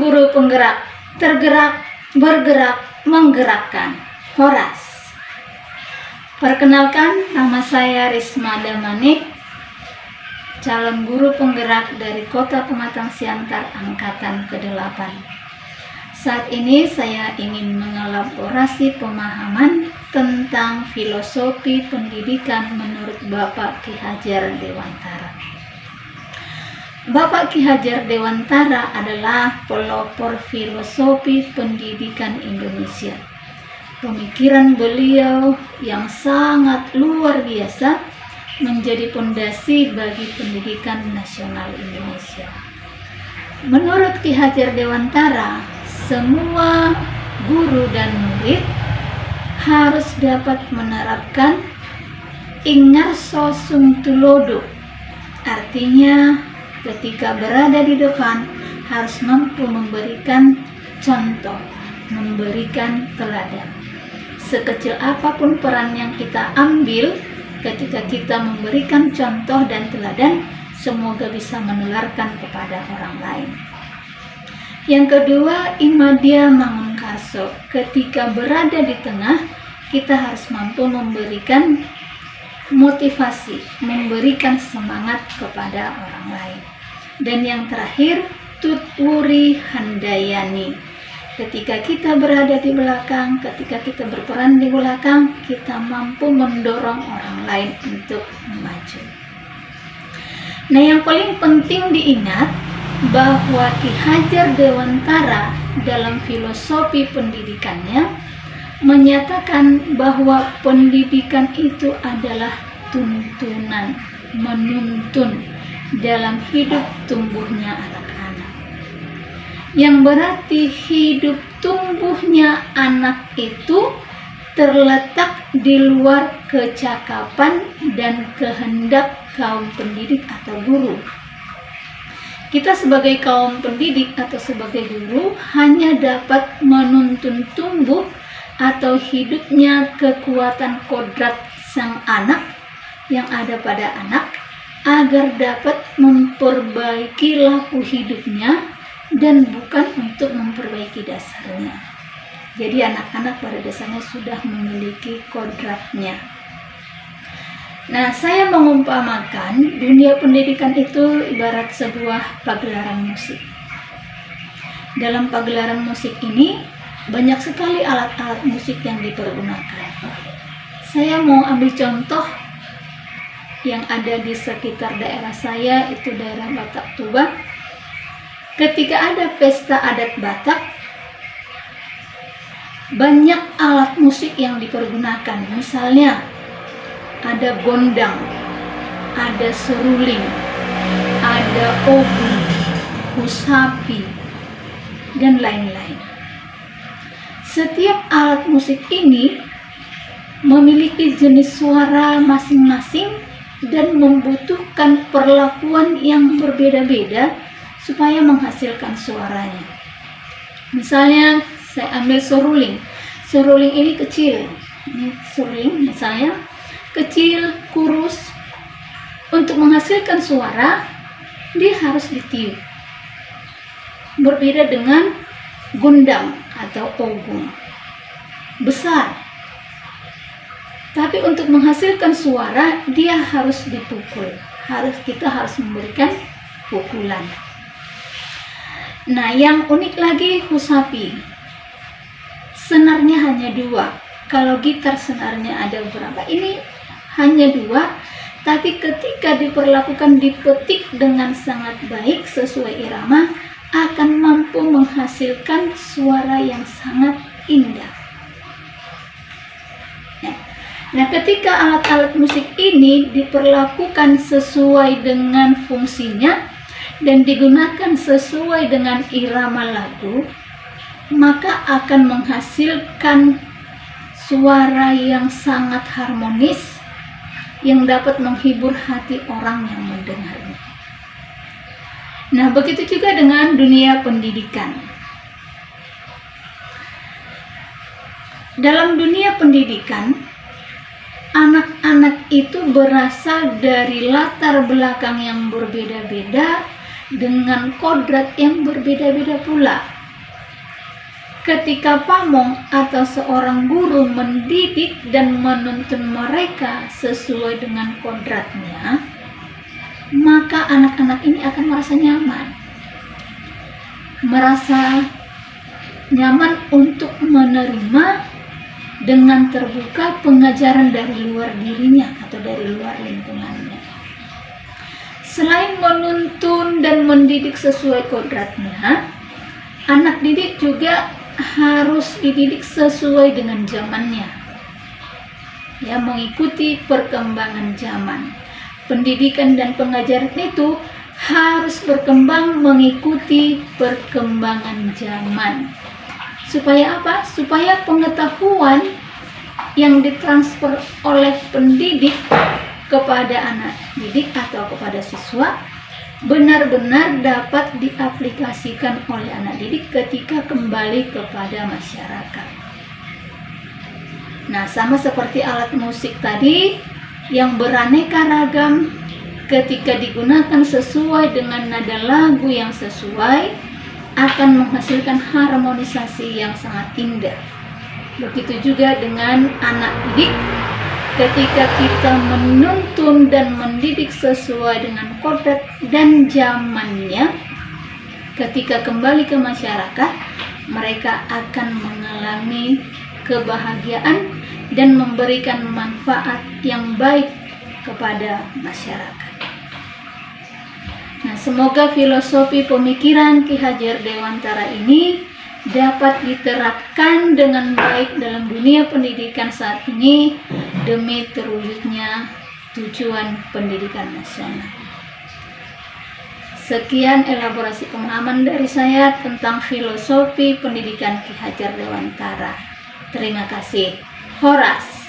guru penggerak, tergerak, bergerak, menggerakkan. Horas. Perkenalkan, nama saya Risma Damanik, calon guru penggerak dari Kota Pematang Siantar Angkatan ke-8. Saat ini saya ingin mengelaborasi pemahaman tentang filosofi pendidikan menurut Bapak Ki Hajar Dewantara. Bapak Ki Hajar Dewantara adalah pelopor filosofi pendidikan Indonesia. Pemikiran beliau yang sangat luar biasa menjadi pondasi bagi pendidikan nasional Indonesia. Menurut Ki Hajar Dewantara, semua guru dan murid harus dapat menerapkan ingarso sung tulodo. Artinya, ketika berada di depan harus mampu memberikan contoh, memberikan teladan. Sekecil apapun peran yang kita ambil, ketika kita memberikan contoh dan teladan, semoga bisa menularkan kepada orang lain. Yang kedua, imadya mangunkarso. Ketika berada di tengah, kita harus mampu memberikan motivasi, memberikan semangat kepada orang lain. Dan yang terakhir, tutwuri handayani. Ketika kita berada di belakang, ketika kita berperan di belakang, kita mampu mendorong orang lain untuk maju. Nah, yang paling penting diingat bahwa Ki Hajar Dewantara dalam filosofi pendidikannya menyatakan bahwa pendidikan itu adalah tuntunan, menuntun dalam hidup tumbuhnya anak-anak. Yang berarti hidup tumbuhnya anak itu terletak di luar kecakapan dan kehendak kaum pendidik atau guru. Kita sebagai kaum pendidik atau sebagai guru hanya dapat menuntun tumbuh atau hidupnya kekuatan kodrat sang anak yang ada pada anak agar dapat memperbaiki laku hidupnya dan bukan untuk memperbaiki dasarnya. Jadi anak-anak pada dasarnya sudah memiliki kodratnya. Nah, saya mengumpamakan dunia pendidikan itu ibarat sebuah pagelaran musik. Dalam pagelaran musik ini banyak sekali alat-alat musik yang dipergunakan. Saya mau ambil contoh yang ada di sekitar daerah saya, itu daerah Batak Toba. Ketika ada pesta adat Batak, banyak alat musik yang dipergunakan. Misalnya ada gondang, ada seruling, ada obu, husapi, dan lain-lain. Setiap alat musik ini memiliki jenis suara masing-masing dan membutuhkan perlakuan yang berbeda-beda supaya menghasilkan suaranya. Misalnya saya ambil seruling. Seruling ini kecil. Ini seruling misalnya kecil, kurus. Untuk menghasilkan suara, dia harus ditiup. Berbeda dengan gundam atau ogung. Besar. Tapi untuk menghasilkan suara, dia harus dipukul. Kita harus memberikan pukulan. Nah, yang unik lagi husapi. Senarnya hanya 2. Kalau gitar senarnya ada berapa? Ini hanya 2, tapi ketika diperlakukan, dipetik dengan sangat baik sesuai irama, akan mampu menghasilkan suara yang sangat indah. Nah, ketika alat-alat musik ini diperlakukan sesuai dengan fungsinya dan digunakan sesuai dengan irama lagu, maka akan menghasilkan suara yang sangat harmonis yang dapat menghibur hati orang yang mendengarnya. Nah, begitu juga dengan dunia pendidikan. Dalam dunia pendidikan, anak-anak itu berasal dari latar belakang yang berbeda-beda dengan kodrat yang berbeda-beda pula. Ketika pamong atau seorang guru mendidik dan menuntun mereka sesuai dengan kodratnya, maka anak-anak ini akan merasa nyaman. Merasa nyaman untuk menerima dengan terbuka pengajaran dari luar dirinya atau dari luar lingkungannya. Selain menuntun dan mendidik sesuai kodratnya, anak didik juga harus dididik sesuai dengan zamannya, ya, mengikuti perkembangan zaman. Pendidikan dan pengajaran itu harus berkembang mengikuti perkembangan zaman. Supaya apa? Supaya pengetahuan yang ditransfer oleh pendidik kepada anak didik atau kepada siswa benar-benar dapat diaplikasikan oleh anak didik ketika kembali kepada masyarakat. Nah, sama seperti alat musik tadi yang beraneka ragam, ketika digunakan sesuai dengan nada lagu yang sesuai akan menghasilkan harmonisasi yang sangat indah. Begitu juga dengan anak didik, ketika kita menuntun dan mendidik sesuai dengan kodrat dan zamannya, ketika kembali ke masyarakat, mereka akan mengalami kebahagiaan dan memberikan manfaat yang baik kepada masyarakat. Nah, semoga filosofi pemikiran Ki Hajar Dewantara ini dapat diterapkan dengan baik dalam dunia pendidikan saat ini demi terwujudnya tujuan pendidikan nasional. Sekian elaborasi pemahaman dari saya tentang filosofi pendidikan Ki Hajar Dewantara. Terima kasih. Horas.